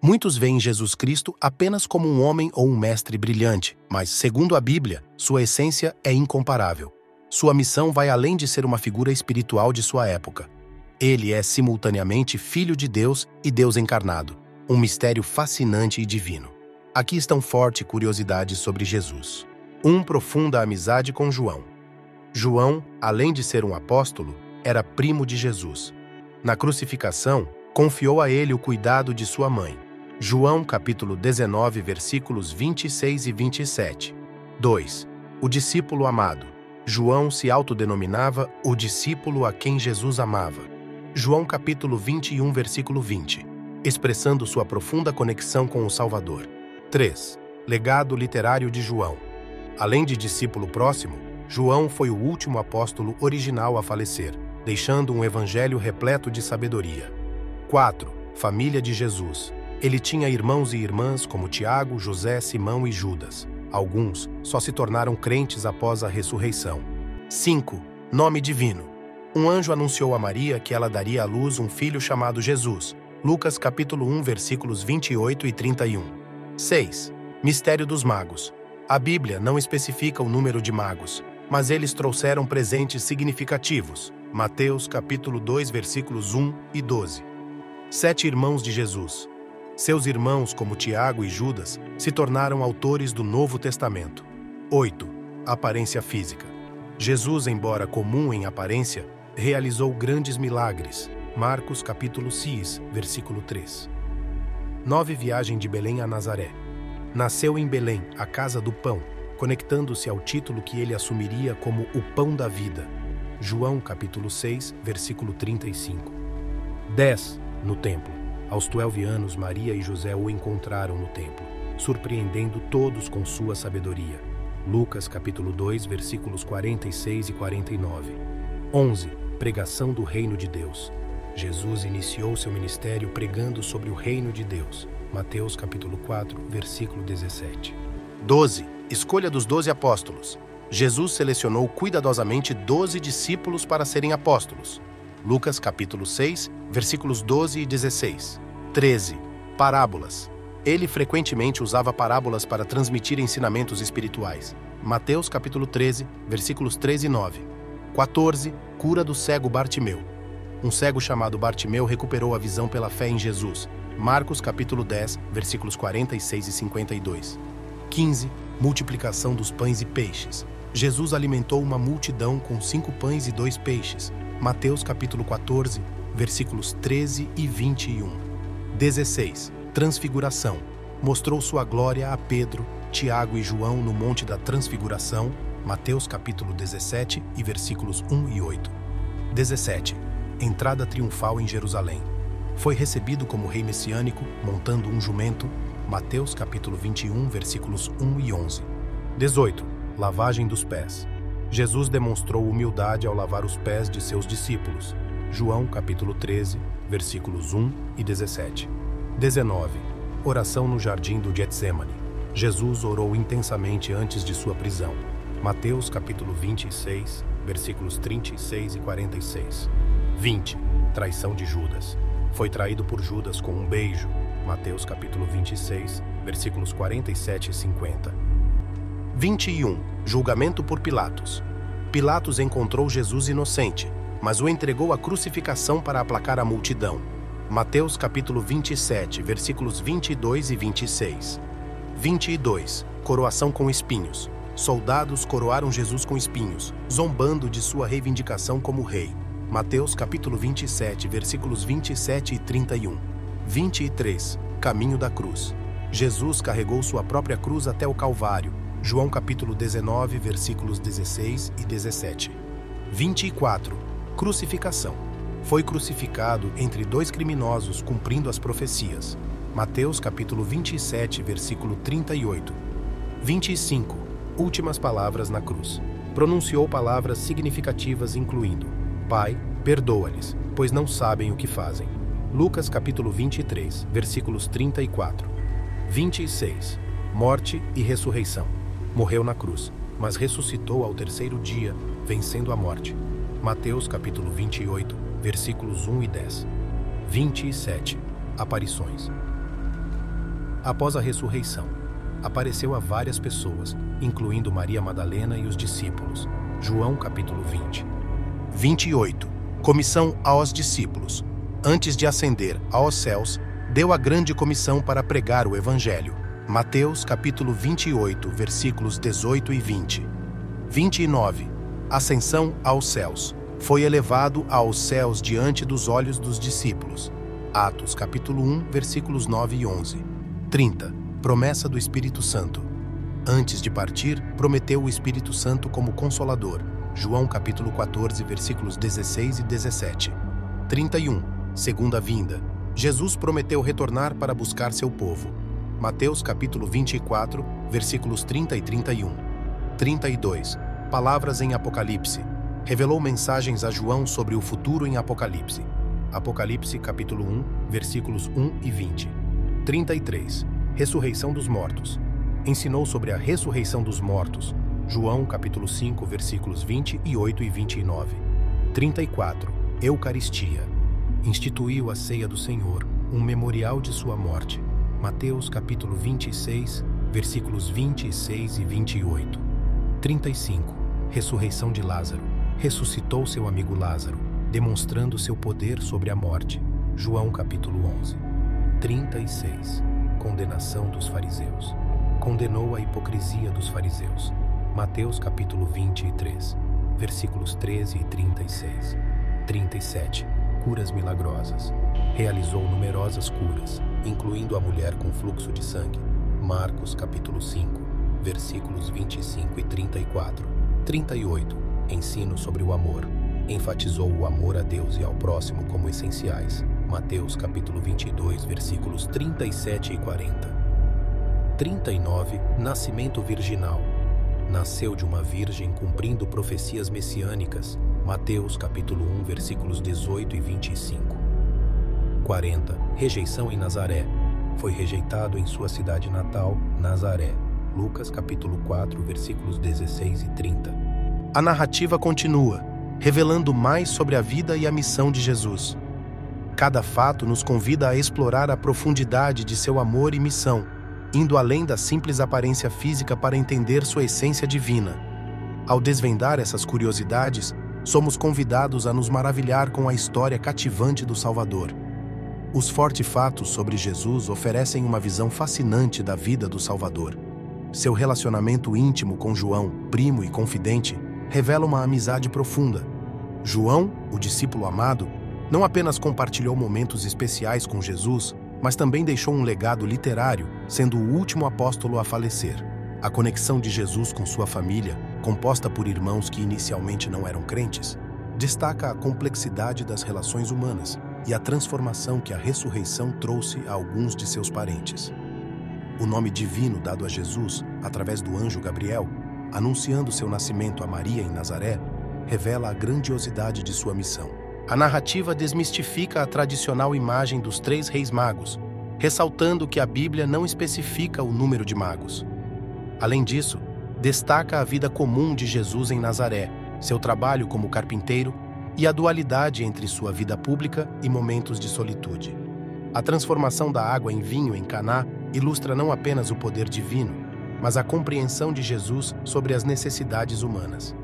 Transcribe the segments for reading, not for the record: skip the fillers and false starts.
Muitos veem Jesus Cristo apenas como um homem ou um mestre brilhante, mas, segundo a Bíblia, sua essência é incomparável. Sua missão vai além de ser uma figura espiritual de sua época. Ele é simultaneamente Filho de Deus e Deus encarnado, um mistério fascinante e divino. Aqui estão fortes curiosidades sobre Jesus. 1. Profunda amizade com João. João, além de ser um apóstolo, era primo de Jesus. Na crucificação, confiou a ele o cuidado de sua mãe. João capítulo 19, versículos 26 e 27. 2. O discípulo amado. João se autodenominava o discípulo a quem Jesus amava. João capítulo 21, versículo 20, expressando sua profunda conexão com o Salvador. 3. Legado literário de João. Além de discípulo próximo, João foi o último apóstolo original a falecer, deixando um evangelho repleto de sabedoria. 4. Família de Jesus. Ele tinha irmãos e irmãs como Tiago, José, Simão e Judas. Alguns só se tornaram crentes após a ressurreição. 5. Nome divino. Um anjo anunciou a Maria que ela daria à luz um filho chamado Jesus. Lucas capítulo 1, versículos 28 e 31. 6. Mistério dos magos. A Bíblia não especifica o número de magos, mas eles trouxeram presentes significativos. Mateus capítulo 2, versículos 1 e 12. 7 irmãos de Jesus. Seus irmãos, como Tiago e Judas, se tornaram autores do Novo Testamento. 8. Aparência física. Jesus, embora comum em aparência, realizou grandes milagres. Marcos capítulo 6, versículo 3. 9. Viagem de Belém a Nazaré. Nasceu em Belém, a casa do pão, conectando-se ao título que ele assumiria como o pão da vida. João capítulo 6, versículo 35. 10. No templo. Aos 12 anos, Maria e José o encontraram no templo, surpreendendo todos com sua sabedoria. Lucas capítulo 2, versículos 46 e 49. 11. Pregação do Reino de Deus. Jesus iniciou seu ministério pregando sobre o Reino de Deus. Mateus capítulo 4, versículo 17. 12. Escolha dos 12 apóstolos. Jesus selecionou cuidadosamente 12 discípulos para serem apóstolos. Lucas capítulo 6, versículos 12 e 16. 13. Parábolas. Ele frequentemente usava parábolas para transmitir ensinamentos espirituais. Mateus capítulo 13, versículos 13 e 9. 14. Cura do cego Bartimeu. Um cego chamado Bartimeu recuperou a visão pela fé em Jesus. Marcos capítulo 10, versículos 46 e 52. 15. Multiplicação dos pães e peixes. Jesus alimentou uma multidão com 5 pães e 2 peixes. Mateus capítulo 14, versículos 13 e 21. 16. Transfiguração. Mostrou sua glória a Pedro, Tiago e João no Monte da Transfiguração. Mateus capítulo 17 e versículos 1 e 8. 17. Entrada triunfal em Jerusalém. Foi recebido como rei messiânico, montando um jumento. Mateus capítulo 21, versículos 1 e 11. 18. Lavagem dos pés. Jesus demonstrou humildade ao lavar os pés de seus discípulos. João capítulo 13, versículos 1 e 17. 19. Oração no jardim do Getsêmani. Jesus orou intensamente antes de sua prisão. Mateus capítulo 26, versículos 36 e 46. 20. Traição de Judas. Foi traído por Judas com um beijo. Mateus capítulo 26, versículos 47 e 50. 21. Julgamento por Pilatos. Pilatos encontrou Jesus inocente, mas o entregou à crucificação para aplacar a multidão. Mateus capítulo 27, versículos 22 e 26. 22. Coroação com espinhos. Soldados coroaram Jesus com espinhos, zombando de sua reivindicação como rei. Mateus capítulo 27, versículos 27 e 31. 23. Caminho da cruz. Jesus carregou sua própria cruz até o Calvário. João capítulo 19, versículos 16 e 17. 24. Crucificação. Foi crucificado entre 2 criminosos cumprindo as profecias. Mateus capítulo 27, versículo 38. 25. Últimas palavras na cruz. Pronunciou palavras significativas incluindo: Pai, perdoa-lhes, pois não sabem o que fazem. Lucas capítulo 23, versículos 34. 26. Morte e ressurreição. Morreu na cruz, mas ressuscitou ao 3º dia, vencendo a morte. Mateus capítulo 28, versículos 1 e 10. 27. Aparições. Após a ressurreição, apareceu a várias pessoas, incluindo Maria Madalena e os discípulos. João capítulo 20. 28. Comissão aos discípulos. Antes de ascender aos céus, deu a grande comissão para pregar o Evangelho. Mateus capítulo 28, versículos 18 e 20. 29. Ascensão aos céus. Foi elevado aos céus diante dos olhos dos discípulos. Atos capítulo 1, versículos 9 e 11. 30. Promessa do Espírito Santo. Antes de partir, prometeu o Espírito Santo como Consolador. João capítulo 14, versículos 16 e 17. 31. Segunda vinda. Jesus prometeu retornar para buscar seu povo. Mateus capítulo 24, versículos 30 e 31. 32. Palavras em Apocalipse. Revelou mensagens a João sobre o futuro em Apocalipse. Apocalipse capítulo 1, versículos 1 e 20. 33. Ressurreição dos mortos. Ensinou sobre a ressurreição dos mortos. João capítulo 5, versículos 28 e 29. 34. Eucaristia. Instituiu a ceia do Senhor, um memorial de sua morte. Mateus capítulo 26, versículos 26 e 28. 35. Ressurreição de Lázaro. Ressuscitou seu amigo Lázaro, demonstrando seu poder sobre a morte. João capítulo 11. 36. Condenação dos fariseus. Condenou a hipocrisia dos fariseus. Mateus capítulo 23, versículos 13 e 36. 37. Curas milagrosas. Realizou numerosas curas, incluindo a mulher com fluxo de sangue. Marcos capítulo 5, versículos 25 e 34. 38. Ensino sobre o amor. Enfatizou o amor a Deus e ao próximo como essenciais. Mateus capítulo 22, versículos 37 e 40. 39. Nascimento virginal. Nasceu de uma virgem cumprindo profecias messiânicas. Mateus capítulo 1, versículos 18 e 25. 40. Rejeição em Nazaré. Foi rejeitado em sua cidade natal, Nazaré. Lucas capítulo 4, versículos 16 e 30. A narrativa continua, revelando mais sobre a vida e a missão de Jesus. Cada fato nos convida a explorar a profundidade de seu amor e missão, indo além da simples aparência física para entender sua essência divina. Ao desvendar essas curiosidades, somos convidados a nos maravilhar com a história cativante do Salvador. Os fortes fatos sobre Jesus oferecem uma visão fascinante da vida do Salvador. Seu relacionamento íntimo com João, primo e confidente, revela uma amizade profunda. João, o discípulo amado, não apenas compartilhou momentos especiais com Jesus, mas também deixou um legado literário, sendo o último apóstolo a falecer. A conexão de Jesus com sua família, composta por irmãos que inicialmente não eram crentes, destaca a complexidade das relações humanas e a transformação que a ressurreição trouxe a alguns de seus parentes. O nome divino dado a Jesus, através do anjo Gabriel, anunciando seu nascimento a Maria em Nazaré, revela a grandiosidade de sua missão. A narrativa desmistifica a tradicional imagem dos 3 reis magos, ressaltando que a Bíblia não especifica o número de magos. Além disso, destaca a vida comum de Jesus em Nazaré, seu trabalho como carpinteiro e a dualidade entre sua vida pública e momentos de solitude. A transformação da água em vinho em Caná ilustra não apenas o poder divino, mas a compreensão de Jesus sobre as necessidades humanas.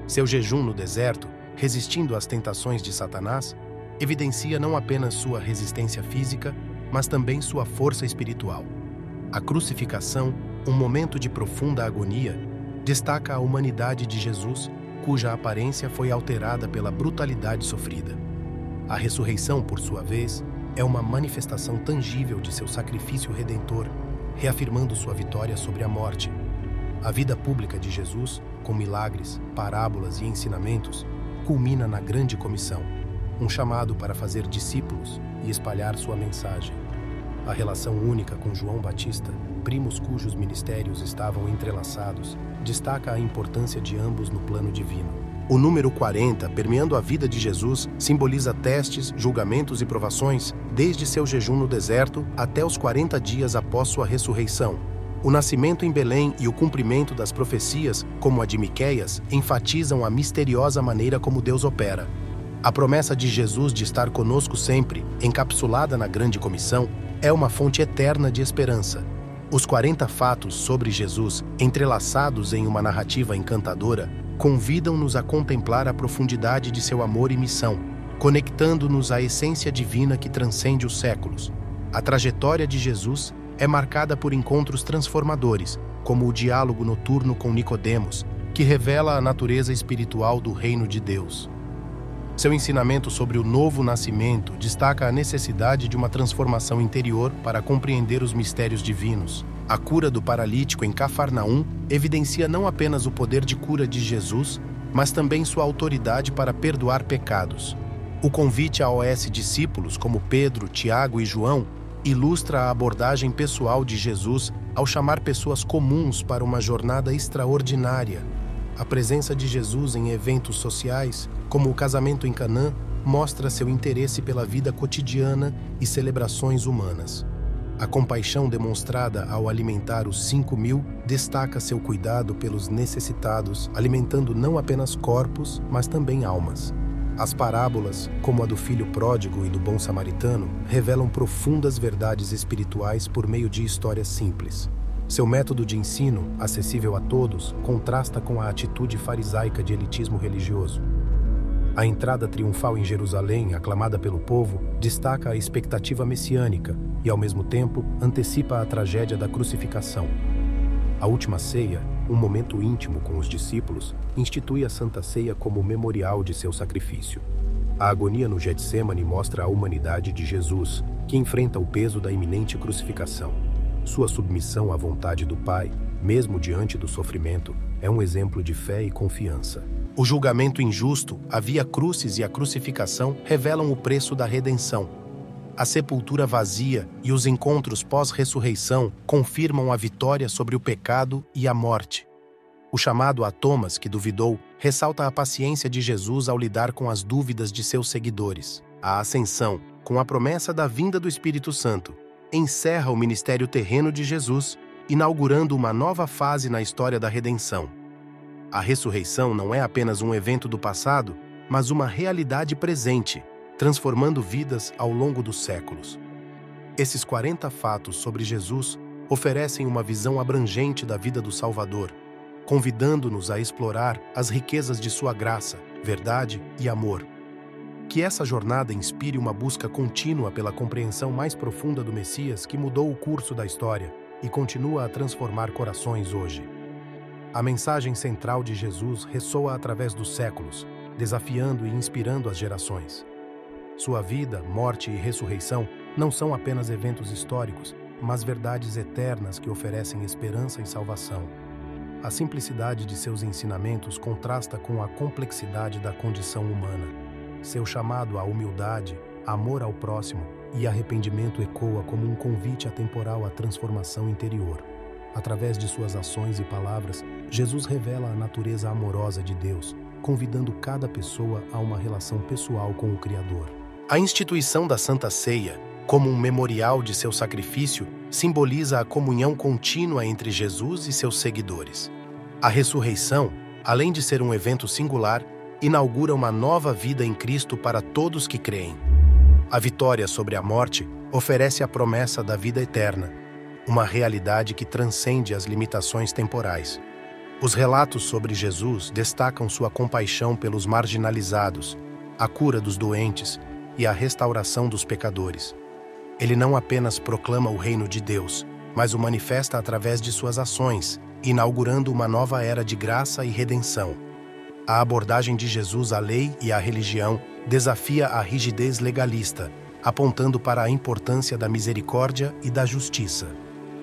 Seu jejum no deserto, resistindo às tentações de Satanás, evidencia não apenas sua resistência física, mas também sua força espiritual. A crucificação, um momento de profunda agonia, destaca a humanidade de Jesus, cuja aparência foi alterada pela brutalidade sofrida. A ressurreição, por sua vez, é uma manifestação tangível de seu sacrifício redentor, reafirmando sua vitória sobre a morte. A vida pública de Jesus, com milagres, parábolas e ensinamentos, culmina na grande comissão, um chamado para fazer discípulos e espalhar sua mensagem. A relação única com João Batista, primos cujos ministérios estavam entrelaçados, destaca a importância de ambos no plano divino. O número 40, permeando a vida de Jesus, simboliza testes, julgamentos e provações, desde seu jejum no deserto até os 40 dias após sua ressurreição. O nascimento em Belém e o cumprimento das profecias, como a de Miqueias, enfatizam a misteriosa maneira como Deus opera. A promessa de Jesus de estar conosco sempre, encapsulada na grande comissão, é uma fonte eterna de esperança. Os 40 fatos sobre Jesus, entrelaçados em uma narrativa encantadora, convidam-nos a contemplar a profundidade de seu amor e missão, conectando-nos à essência divina que transcende os séculos. A trajetória de Jesus é marcada por encontros transformadores, como o diálogo noturno com Nicodemos, que revela a natureza espiritual do reino de Deus. Seu ensinamento sobre o novo nascimento destaca a necessidade de uma transformação interior para compreender os mistérios divinos. A cura do paralítico em Cafarnaum evidencia não apenas o poder de cura de Jesus, mas também sua autoridade para perdoar pecados. O convite a discípulos como Pedro, Tiago e João ilustra a abordagem pessoal de Jesus ao chamar pessoas comuns para uma jornada extraordinária. A presença de Jesus em eventos sociais, como o casamento em Canaã, mostra seu interesse pela vida cotidiana e celebrações humanas. A compaixão demonstrada ao alimentar os 5.000 destaca seu cuidado pelos necessitados, alimentando não apenas corpos, mas também almas. As parábolas, como a do filho pródigo e do bom samaritano, revelam profundas verdades espirituais por meio de histórias simples. Seu método de ensino, acessível a todos, contrasta com a atitude farisaica de elitismo religioso. A entrada triunfal em Jerusalém, aclamada pelo povo, destaca a expectativa messiânica e, ao mesmo tempo, antecipa a tragédia da crucificação. A última ceia, um momento íntimo com os discípulos, institui a Santa Ceia como memorial de seu sacrifício. A agonia no Getsêmani mostra a humanidade de Jesus, que enfrenta o peso da iminente crucificação. Sua submissão à vontade do Pai, mesmo diante do sofrimento, é um exemplo de fé e confiança. O julgamento injusto, a via crucis e a crucificação revelam o preço da redenção. A sepultura vazia e os encontros pós-ressurreição confirmam a vitória sobre o pecado e a morte. O chamado a Thomas, que duvidou, ressalta a paciência de Jesus ao lidar com as dúvidas de seus seguidores. A ascensão, com a promessa da vinda do Espírito Santo, encerra o ministério terreno de Jesus, inaugurando uma nova fase na história da redenção. A ressurreição não é apenas um evento do passado, mas uma realidade presente, transformando vidas ao longo dos séculos. Esses 40 fatos sobre Jesus oferecem uma visão abrangente da vida do Salvador, convidando-nos a explorar as riquezas de sua graça, verdade e amor. Que essa jornada inspire uma busca contínua pela compreensão mais profunda do Messias que mudou o curso da história e continua a transformar corações hoje. A mensagem central de Jesus ressoa através dos séculos, desafiando e inspirando as gerações. Sua vida, morte e ressurreição não são apenas eventos históricos, mas verdades eternas que oferecem esperança e salvação. A simplicidade de seus ensinamentos contrasta com a complexidade da condição humana. Seu chamado à humildade, amor ao próximo e arrependimento ecoa como um convite atemporal à transformação interior. Através de suas ações e palavras, Jesus revela a natureza amorosa de Deus, convidando cada pessoa a uma relação pessoal com o Criador. A instituição da Santa Ceia, como um memorial de seu sacrifício, simboliza a comunhão contínua entre Jesus e seus seguidores. A ressurreição, além de ser um evento singular, inaugura uma nova vida em Cristo para todos que creem. A vitória sobre a morte oferece a promessa da vida eterna, uma realidade que transcende as limitações temporais. Os relatos sobre Jesus destacam sua compaixão pelos marginalizados, a cura dos doentes e a restauração dos pecadores. Ele não apenas proclama o reino de Deus, mas o manifesta através de suas ações, inaugurando uma nova era de graça e redenção. A abordagem de Jesus à lei e à religião desafia a rigidez legalista, apontando para a importância da misericórdia e da justiça.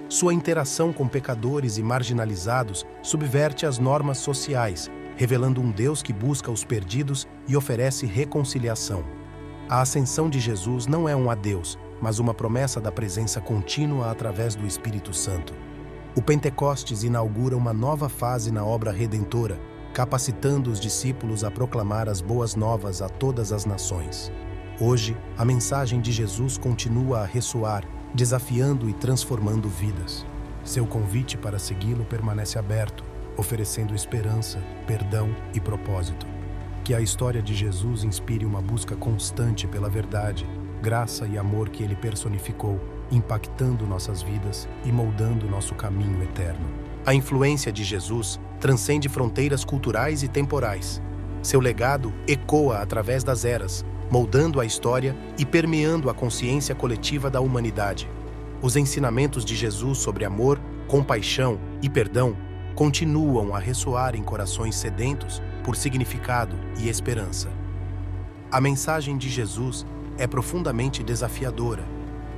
Sua interação com pecadores e marginalizados subverte as normas sociais, revelando um Deus que busca os perdidos e oferece reconciliação. A ascensão de Jesus não é um adeus, mas uma promessa da presença contínua através do Espírito Santo. O Pentecostes inaugura uma nova fase na obra redentora, capacitando os discípulos a proclamar as boas novas a todas as nações. Hoje, a mensagem de Jesus continua a ressoar, desafiando e transformando vidas. Seu convite para segui-lo permanece aberto, oferecendo esperança, perdão e propósito. Que a história de Jesus inspire uma busca constante pela verdade, graça e amor que ele personificou, impactando nossas vidas e moldando nosso caminho eterno. A influência de Jesus transcende fronteiras culturais e temporais. Seu legado ecoa através das eras, moldando a história e permeando a consciência coletiva da humanidade. Os ensinamentos de Jesus sobre amor, compaixão e perdão continuam a ressoar em corações sedentos por significado e esperança. A mensagem de Jesus é profundamente desafiadora.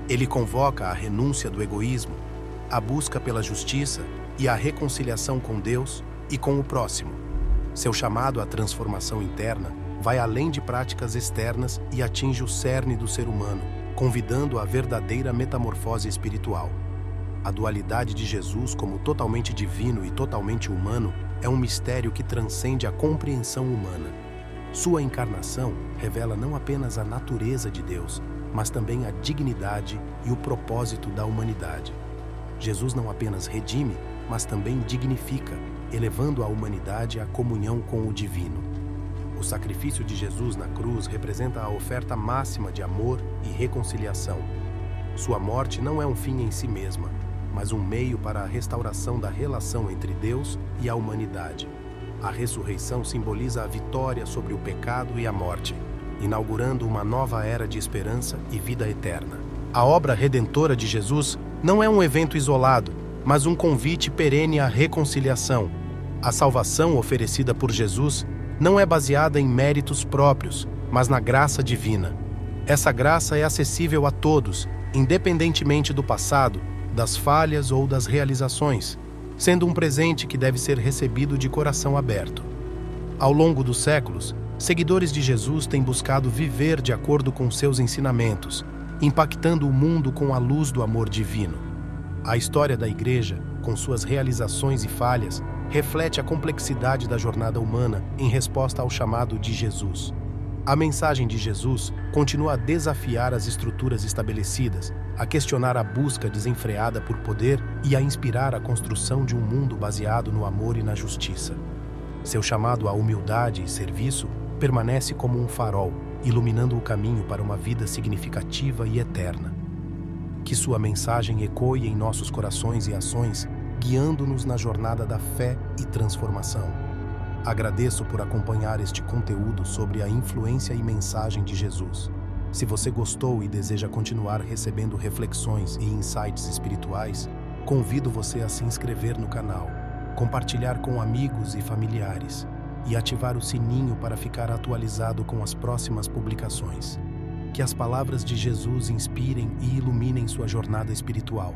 Ele convoca a renúncia do egoísmo, a busca pela justiça e a reconciliação com Deus e com o próximo. Seu chamado à transformação interna vai além de práticas externas e atinge o cerne do ser humano, convidando a verdadeira metamorfose espiritual. A dualidade de Jesus como totalmente divino e totalmente humano é um mistério que transcende a compreensão humana. Sua encarnação revela não apenas a natureza de Deus, mas também a dignidade e o propósito da humanidade. Jesus não apenas redime, mas também dignifica, elevando a humanidade à comunhão com o divino. O sacrifício de Jesus na cruz representa a oferta máxima de amor e reconciliação. Sua morte não é um fim em si mesma, mas um meio para a restauração da relação entre Deus e a humanidade. A ressurreição simboliza a vitória sobre o pecado e a morte, inaugurando uma nova era de esperança e vida eterna. A obra redentora de Jesus não é um evento isolado, mas um convite perene à reconciliação. A salvação oferecida por Jesus não é baseada em méritos próprios, mas na graça divina. Essa graça é acessível a todos, independentemente do passado, das falhas ou das realizações, sendo um presente que deve ser recebido de coração aberto. Ao longo dos séculos, seguidores de Jesus têm buscado viver de acordo com seus ensinamentos, impactando o mundo com a luz do amor divino. A história da Igreja, com suas realizações e falhas, reflete a complexidade da jornada humana em resposta ao chamado de Jesus. A mensagem de Jesus continua a desafiar as estruturas estabelecidas, a questionar a busca desenfreada por poder e a inspirar a construção de um mundo baseado no amor e na justiça. Seu chamado à humildade e serviço permanece como um farol, iluminando o caminho para uma vida significativa e eterna. Que sua mensagem ecoe em nossos corações e ações, guiando-nos na jornada da fé e transformação. Agradeço por acompanhar este conteúdo sobre a influência e mensagem de Jesus. Se você gostou e deseja continuar recebendo reflexões e insights espirituais, convido você a se inscrever no canal, compartilhar com amigos e familiares e ativar o sininho para ficar atualizado com as próximas publicações. Que as palavras de Jesus inspirem e iluminem sua jornada espiritual.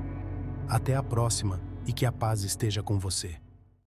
Até a próxima e que a paz esteja com você.